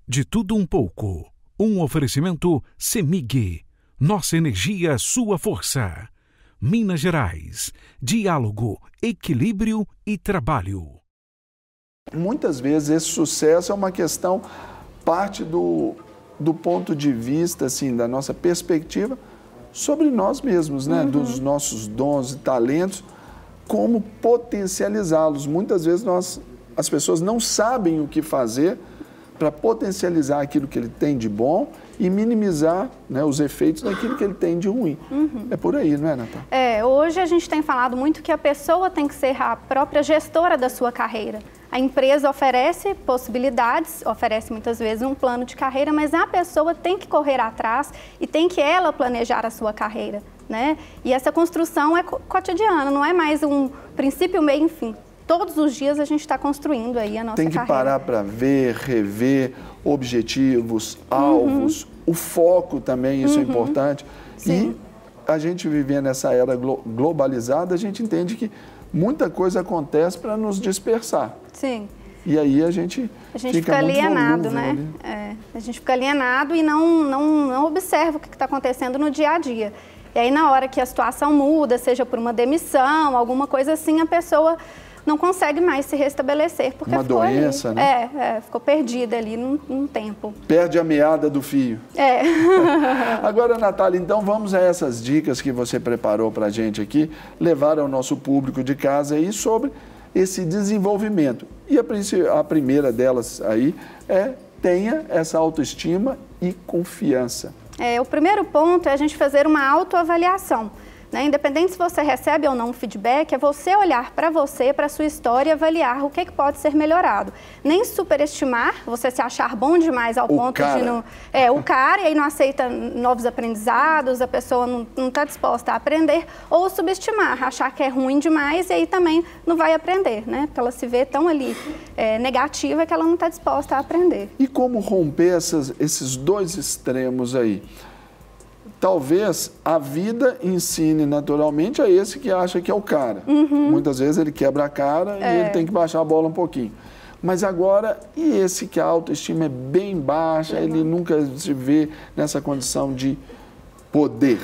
De tudo um pouco. Um oferecimento CEMIG. Nossa energia, sua força. Minas Gerais. Diálogo, equilíbrio e trabalho. Muitas vezes esse sucesso é uma questão, parte do ponto de vista, assim, da nossa perspectiva sobre nós mesmos, né? Dos nossos dons e talentos, como potencializá-los. Muitas vezes as pessoas não sabem o que fazer para potencializar aquilo que ele tem de bom e minimizar, né, os efeitos daquilo que ele tem de ruim. É por aí, não é, Natália? Hoje a gente tem falado muito que a pessoa tem que ser a própria gestora da sua carreira. A empresa oferece possibilidades, oferece muitas vezes um plano de carreira, mas a pessoa tem que correr atrás e tem que ela planejar a sua carreira, né? E essa construção é cotidiana, não é mais um princípio, meio e fim. Todos os dias a gente está construindo aí a nossa carreira. Tem que parar para ver, rever objetivos, alvos, o foco também, isso é importante. Sim. E a gente vivendo nessa era globalizada, a gente entende que muita coisa acontece para nos dispersar. Sim. E aí a gente fica alienado, né? A gente fica alienado e não observa o que está acontecendo no dia a dia. E aí na hora que a situação muda, seja por uma demissão, alguma coisa assim, a pessoa não consegue mais se restabelecer. Porque uma doença, ali, né? Ficou perdida ali num tempo. Perde a meada do fio. Agora, Natália, então vamos a essas dicas que você preparou para a gente aqui, levar ao nosso público de casa aí sobre esse desenvolvimento. E a primeira delas aí é: tenha essa autoestima e confiança. O primeiro ponto é a gente fazer uma autoavaliação. Independente se você recebe ou não um feedback, é você olhar para você, para a sua história e avaliar o que pode ser melhorado. Nem superestimar, você se achar bom demais ao ponto de não... o cara, e aí não aceita novos aprendizados, a pessoa não está disposta a aprender, ou subestimar, achar que é ruim demais e aí também não vai aprender, né? Porque ela se vê tão ali negativa que ela não está disposta a aprender. E como romper esses dois extremos aí? Talvez a vida ensine naturalmente a esse que acha que é o cara. Muitas vezes ele quebra a cara e ele tem que baixar a bola um pouquinho. Mas agora, e esse que a autoestima é bem baixa, ele nunca se vê nessa condição de poder?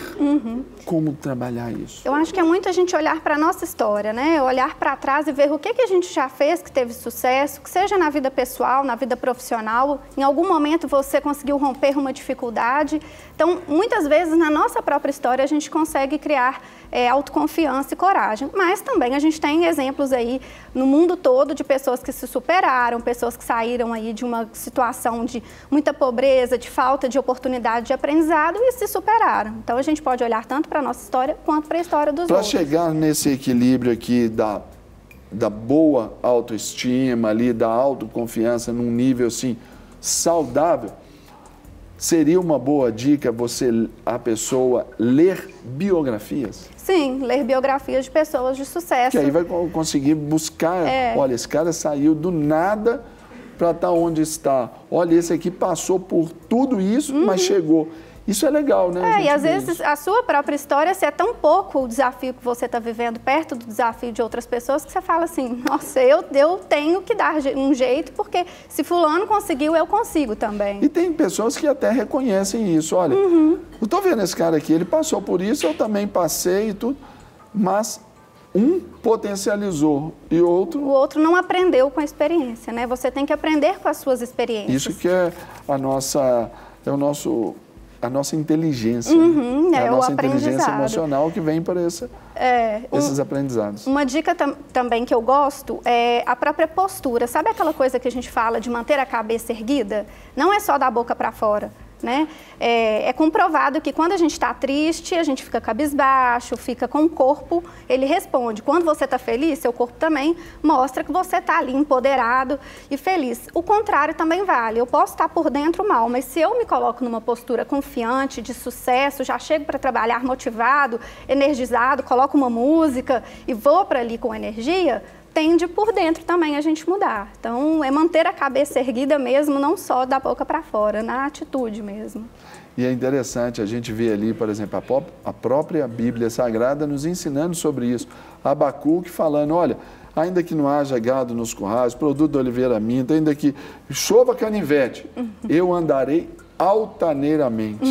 Como trabalhar isso? Eu acho que é muito a gente olhar para a nossa história, né? Olhar para trás e ver o que a gente já fez que teve sucesso, que seja na vida pessoal, na vida profissional. Em algum momento você conseguiu romper uma dificuldade. Então, muitas vezes, na nossa própria história, a gente consegue criar autoconfiança e coragem. Mas também a gente tem exemplos aí no mundo todo de pessoas que se superaram, pessoas que saíram aí de uma situação de muita pobreza, de falta de oportunidade de aprendizado e se superaram. Então, a gente pode olhar tanto para a nossa história quanto para a história dos outros. Para chegar nesse equilíbrio aqui da boa autoestima, ali, da autoconfiança num nível assim saudável, seria uma boa dica a pessoa ler biografias? Sim, ler biografias de pessoas de sucesso. Que aí vai conseguir buscar, olha, esse cara saiu do nada para estar onde está. Olha, esse aqui passou por tudo isso, mas chegou. Isso é legal, né? E às vezes a sua própria história, se é tão pouco o desafio que você está vivendo perto do desafio de outras pessoas, que você fala assim, nossa, eu tenho que dar um jeito, porque se fulano conseguiu, eu consigo também. E tem pessoas que até reconhecem isso. Olha, eu estou vendo esse cara aqui, ele passou por isso, eu também passei e tudo, mas um potencializou e o outro não aprendeu com a experiência, né? Você tem que aprender com as suas experiências. Isso que é a nossa inteligência, né? A nossa inteligência emocional que vem para esses aprendizados. Uma dica também que eu gosto é a própria postura. Sabe aquela coisa que a gente fala de manter a cabeça erguida? Não é só da boca para fora, né? É comprovado que quando a gente está triste, a gente fica cabisbaixo, fica com o corpo, ele responde. Quando você está feliz, seu corpo também mostra que você está ali empoderado e feliz. O contrário também vale. Eu posso estar por dentro mal, mas se eu me coloco numa postura confiante, de sucesso, já chego para trabalhar motivado, energizado, coloco uma música e vou para ali com energia, tende por dentro também a gente mudar. Então, é manter a cabeça erguida mesmo, não só da boca para fora, na atitude mesmo. E é interessante a gente ver ali, por exemplo, a própria Bíblia Sagrada nos ensinando sobre isso. Abacuque falando, olha, ainda que não haja gado nos currais, produto da oliveira minta, ainda que chova canivete, eu andarei altaneiramente.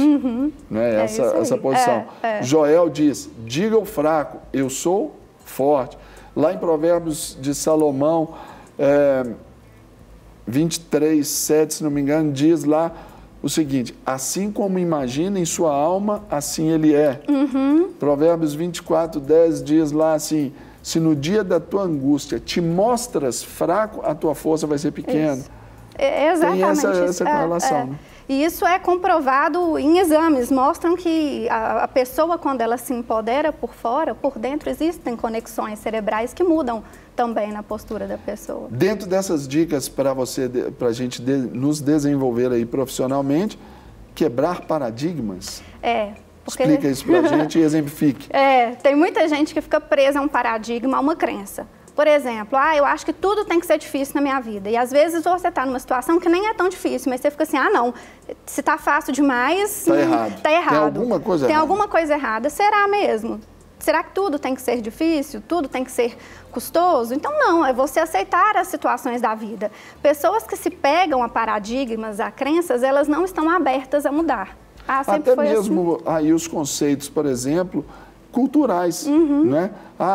Né? Essa posição. Joel diz, diga ao fraco, eu sou forte. Lá em Provérbios de Salomão, 23, 7, se não me engano, diz lá o seguinte, assim como imagina em sua alma, assim ele é. Provérbios 24, 10 diz lá assim, se no dia da tua angústia te mostras fraco, a tua força vai ser pequena. Exatamente. Tem essa correlação. Né? E isso é comprovado em exames, mostram que a pessoa, quando ela se empodera por fora, por dentro existem conexões cerebrais que mudam também na postura da pessoa. Dentro dessas dicas para a gente nos desenvolver aí profissionalmente, quebrar paradigmas. Porque... Explica isso para a gente e exemplifique. Tem muita gente que fica presa a um paradigma, a uma crença. Por exemplo, eu acho que tudo tem que ser difícil na minha vida. E às vezes você está numa situação que nem é tão difícil, mas você fica assim, não, se está fácil demais, está errado. Tá errado. Tem alguma coisa errada. Será mesmo? Será que tudo tem que ser difícil? Tudo tem que ser custoso? Então não, é você aceitar as situações da vida. Pessoas que se pegam a paradigmas, a crenças, elas não estão abertas a mudar. Até mesmo assim. Aí os conceitos, por exemplo, culturais, né?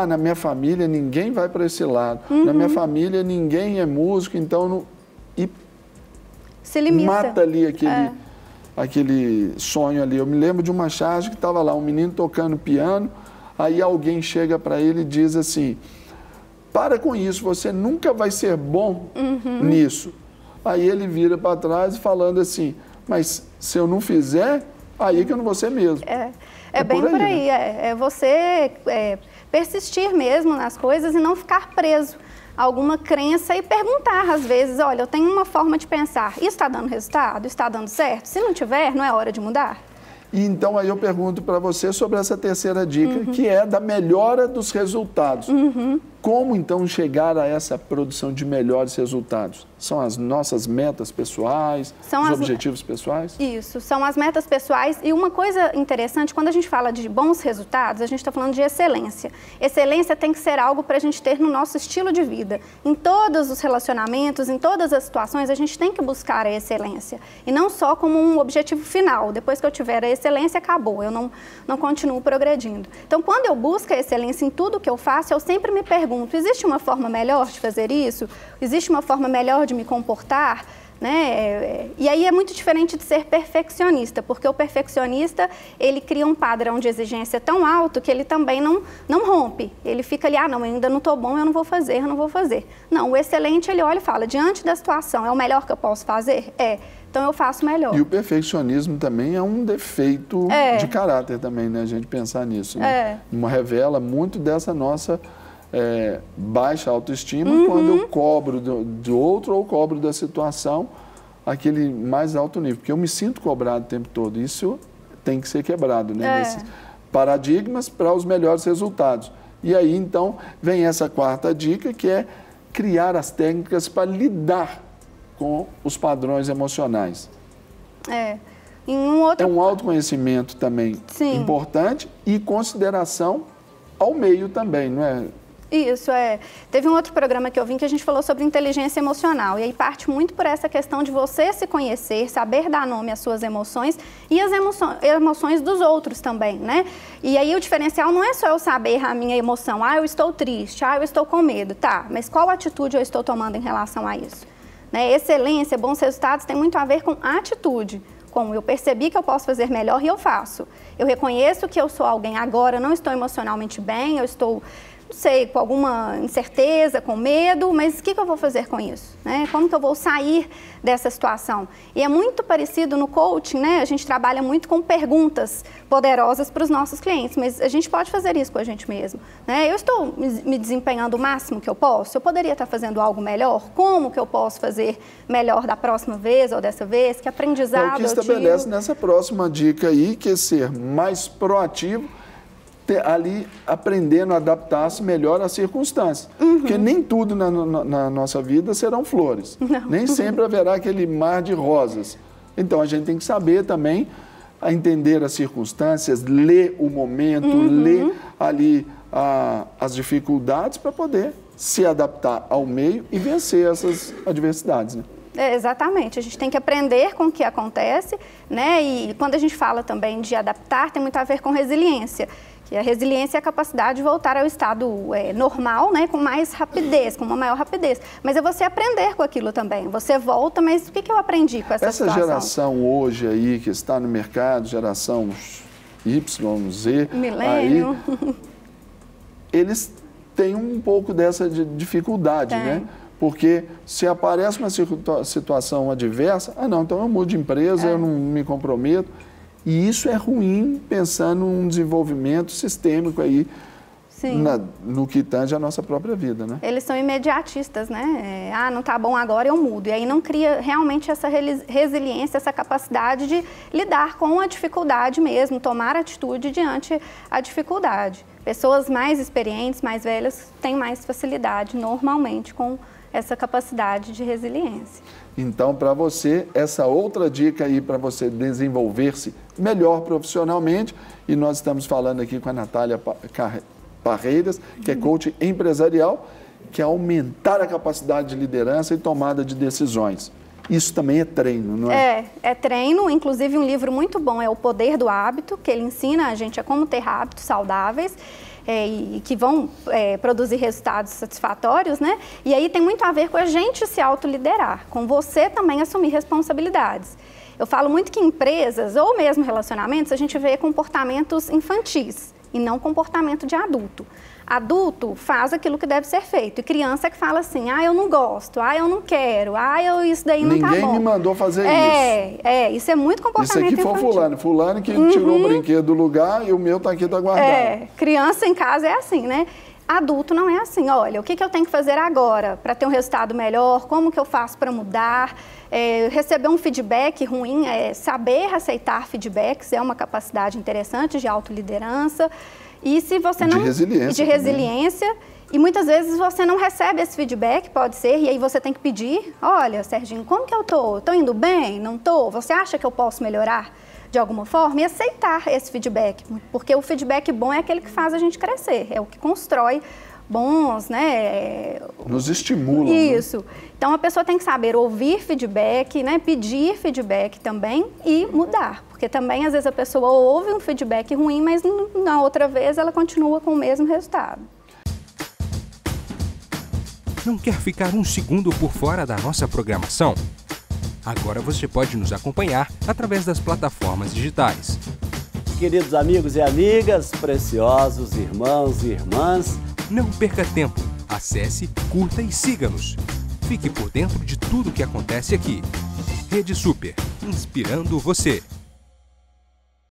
Na minha família ninguém vai para esse lado, na minha família ninguém é músico, então não... E se limita. Mata ali aquele sonho ali. Eu me lembro de uma charge que estava lá, um menino tocando piano, aí alguém chega para ele e diz assim, para com isso, você nunca vai ser bom nisso. Aí ele vira para trás falando assim, mas se eu não fizer, aí que eu não vou ser mesmo. É bem por aí, né? É você persistir mesmo nas coisas e não ficar preso a alguma crença e perguntar às vezes, olha, eu tenho uma forma de pensar, isso está dando resultado? Está dando certo? Se não tiver, não é hora de mudar? E então aí eu pergunto para você sobre essa terceira dica, que é da melhora dos resultados. Como então chegar a essa produção de melhores resultados? São as nossas metas pessoais, os objetivos pessoais? Isso, são as metas pessoais. E uma coisa interessante, quando a gente fala de bons resultados, a gente está falando de excelência. Excelência tem que ser algo para a gente ter no nosso estilo de vida. Em todos os relacionamentos, em todas as situações, a gente tem que buscar a excelência. E não só como um objetivo final. Depois que eu tiver a excelência, acabou. Eu não continuo progredindo. Então, quando eu busco a excelência em tudo que eu faço, eu sempre me pergunto, existe uma forma melhor de fazer isso? Existe uma forma melhor de me comportar? Né? E aí é muito diferente de ser perfeccionista, porque o perfeccionista, ele cria um padrão de exigência tão alto que ele também não rompe. Ele fica ali, não, eu ainda não estou bom, eu não vou fazer. Não, o excelente, ele olha e fala, diante da situação, é o melhor que eu posso fazer? Então eu faço melhor. E o perfeccionismo também é um defeito de caráter também, né? A gente pensar nisso. Né? Revela muito dessa nossa baixa autoestima quando eu cobro do outro ou cobro da situação aquele mais alto nível. Porque eu me sinto cobrado o tempo todo. Isso tem que ser quebrado, né? Nesses paradigmas para os melhores resultados. E aí, então, vem essa quarta dica, que é criar as técnicas para lidar com os padrões emocionais. É um autoconhecimento também importante e consideração ao meio também, não é? Isso, Teve um outro programa que eu vi que a gente falou sobre inteligência emocional. E aí parte muito por essa questão de você se conhecer, saber dar nome às suas emoções e às emoções dos outros também, né? E aí o diferencial não é só eu saber a minha emoção. Eu estou triste, eu estou com medo. Tá, mas qual atitude eu estou tomando em relação a isso? Né? Excelência, bons resultados tem muito a ver com atitude. Como eu percebi que eu posso fazer melhor e eu faço. Eu reconheço que eu sou alguém agora, não estou emocionalmente bem, eu estou... não sei, com alguma incerteza, com medo, mas o que eu vou fazer com isso? Né? Como que eu vou sair dessa situação? E é muito parecido no coaching, né? A gente trabalha muito com perguntas poderosas para os nossos clientes, mas a gente pode fazer isso com a gente mesmo. Né? Eu estou me desempenhando o máximo que eu posso? Eu poderia estar fazendo algo melhor? Como que eu posso fazer melhor da próxima vez ou dessa vez? Que aprendizado eu tive? O que estabelece nessa próxima dica aí, que é ser mais proativo, ali aprendendo a adaptar-se melhor às circunstâncias. Porque nem tudo na nossa vida serão flores. Não. Nem sempre haverá aquele mar de rosas. Então, a gente tem que saber também entender as circunstâncias, ler o momento, ler ali as dificuldades para poder se adaptar ao meio e vencer essas adversidades, né? Exatamente, a gente tem que aprender com o que acontece, né? E quando a gente fala também de adaptar, tem muito a ver com resiliência. Que a resiliência é a capacidade de voltar ao estado normal, né? Com mais rapidez, com uma maior rapidez. Mas é você aprender com aquilo também. Você volta, mas o que eu aprendi com essa situação? Essa geração hoje aí que está no mercado, geração Y, Z, milênio, eles têm um pouco dessa dificuldade, né? Porque se aparece uma situação adversa, não, então eu mudo de empresa, eu não me comprometo. E isso é ruim pensando num desenvolvimento sistêmico aí no que tange a nossa própria vida, né? Eles são imediatistas, né? Não tá bom agora, eu mudo. E aí não cria realmente essa resiliência, essa capacidade de lidar com a dificuldade mesmo, tomar atitude diante a dificuldade. Pessoas mais experientes, mais velhas, têm mais facilidade normalmente com essa capacidade de resiliência. Então, para você, essa outra dica aí para você desenvolver-se melhor profissionalmente, e nós estamos falando aqui com a Natália Parreiras, que é coach empresarial, que é aumentar a capacidade de liderança e tomada de decisões. Isso também é treino, não é? É treino, inclusive um livro muito bom é O Poder do Hábito, que ele ensina a gente a como ter hábitos saudáveis e que vão produzir resultados satisfatórios, né? E aí tem muito a ver com a gente se autoliderar, com você também assumir responsabilidades. Eu falo muito que em empresas ou mesmo relacionamentos a gente vê comportamentos infantis e não comportamento de adulto. Adulto faz aquilo que deve ser feito. E criança que fala assim, eu não gosto, eu não quero, isso daí não tá bom. Ninguém me mandou fazer isso. Isso é muito comportamento infantil. Isso aqui foi fulano que tirou o brinquedo do lugar e o meu tá aqui, tá guardado. Criança em casa é assim, né? Adulto não é assim. Olha, o que eu tenho que fazer agora para ter um resultado melhor? Como que eu faço para mudar? Receber um feedback ruim, saber aceitar feedbacks é uma capacidade interessante de autoliderança. E se você não... De resiliência. E muitas vezes você não recebe esse feedback, pode ser, e aí você tem que pedir, olha, Serginho, como que eu tô? Tô indo bem? Não tô? Você acha que eu posso melhorar de alguma forma? E aceitar esse feedback, porque o feedback bom é aquele que faz a gente crescer, é o que constrói bons, né? Nos estimula. Isso. Né? Então, a pessoa tem que saber ouvir feedback, né? Pedir feedback também e mudar. Porque também, às vezes, a pessoa ouve um feedback ruim, mas na outra vez ela continua com o mesmo resultado. Não quer ficar um segundo por fora da nossa programação? Agora você pode nos acompanhar através das plataformas digitais. Queridos amigos e amigas, preciosos irmãos e irmãs, não perca tempo. Acesse, curta e siga-nos. Fique por dentro de tudo o que acontece aqui. Rede Super, inspirando você.